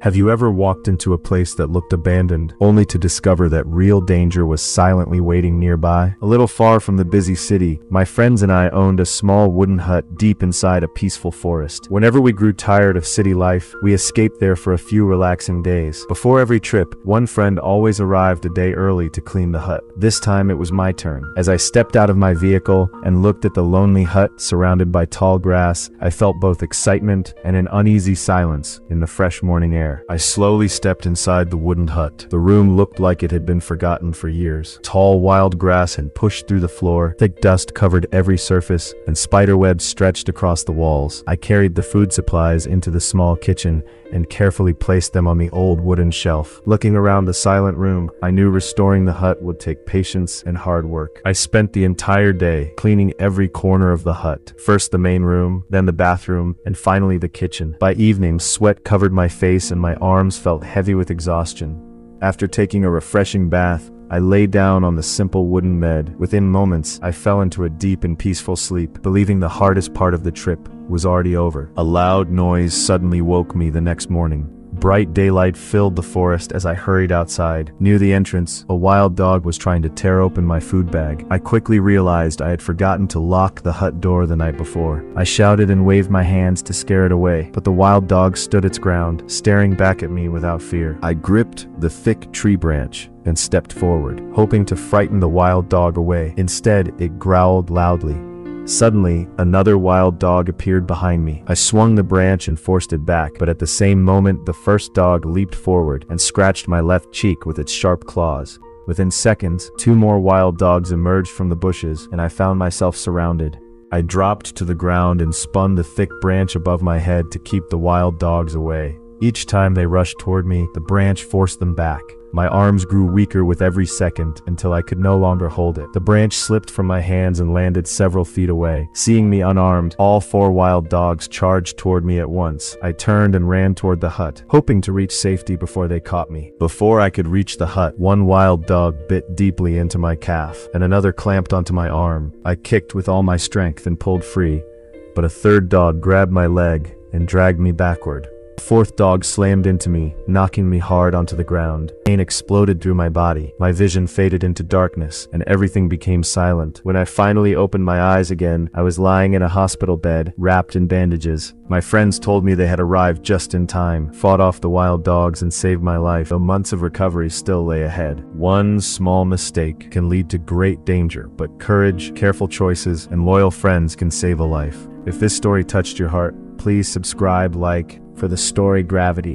Have you ever walked into a place that looked abandoned, only to discover that real danger was silently waiting nearby? A little far from the busy city, my friends and I owned a small wooden hut deep inside a peaceful forest. Whenever we grew tired of city life, we escaped there for a few relaxing days. Before every trip, one friend always arrived a day early to clean the hut. This time it was my turn. As I stepped out of my vehicle and looked at the lonely hut surrounded by tall grass, I felt both excitement and an uneasy silence in the fresh morning air. I slowly stepped inside the wooden hut. The room looked like it had been forgotten for years. Tall wild grass had pushed through the floor, thick dust covered every surface, and spiderwebs stretched across the walls. I carried the food supplies into the small kitchen and carefully placed them on the old wooden shelf. Looking around the silent room, I knew restoring the hut would take patience and hard work. I spent the entire day cleaning every corner of the hut. First the main room, then the bathroom, and finally the kitchen. By evening, sweat covered my face and my arms felt heavy with exhaustion. After taking a refreshing bath, I lay down on the simple wooden bed. Within moments, I fell into a deep and peaceful sleep, believing the hardest part of the trip was already over. A loud noise suddenly woke me the next morning. Bright daylight filled the forest as I hurried outside. Near the entrance, a wild dog was trying to tear open my food bag. I quickly realized I had forgotten to lock the hut door the night before. I shouted and waved my hands to scare it away, but the wild dog stood its ground, staring back at me without fear. I gripped the thick tree branch and stepped forward, hoping to frighten the wild dog away. Instead, it growled loudly. Suddenly, another wild dog appeared behind me. I swung the branch and forced it back, but at the same moment, the first dog leaped forward and scratched my left cheek with its sharp claws. Within seconds, two more wild dogs emerged from the bushes, and I found myself surrounded. I dropped to the ground and spun the thick branch above my head to keep the wild dogs away. Each time they rushed toward me, the branch forced them back. My arms grew weaker with every second until I could no longer hold it. The branch slipped from my hands and landed several feet away. Seeing me unarmed, all four wild dogs charged toward me at once. I turned and ran toward the hut, hoping to reach safety before they caught me. Before I could reach the hut, one wild dog bit deeply into my calf, and another clamped onto my arm. I kicked with all my strength and pulled free, but a third dog grabbed my leg and dragged me backward. The fourth dog slammed into me, knocking me hard onto the ground. Pain exploded through my body. My vision faded into darkness, and everything became silent. When I finally opened my eyes again, I was lying in a hospital bed, wrapped in bandages. My friends told me they had arrived just in time, fought off the wild dogs, and saved my life, though months of recovery still lay ahead. One small mistake can lead to great danger, but courage, careful choices, and loyal friends can save a life. If this story touched your heart, please subscribe, like, for The Story Gravity.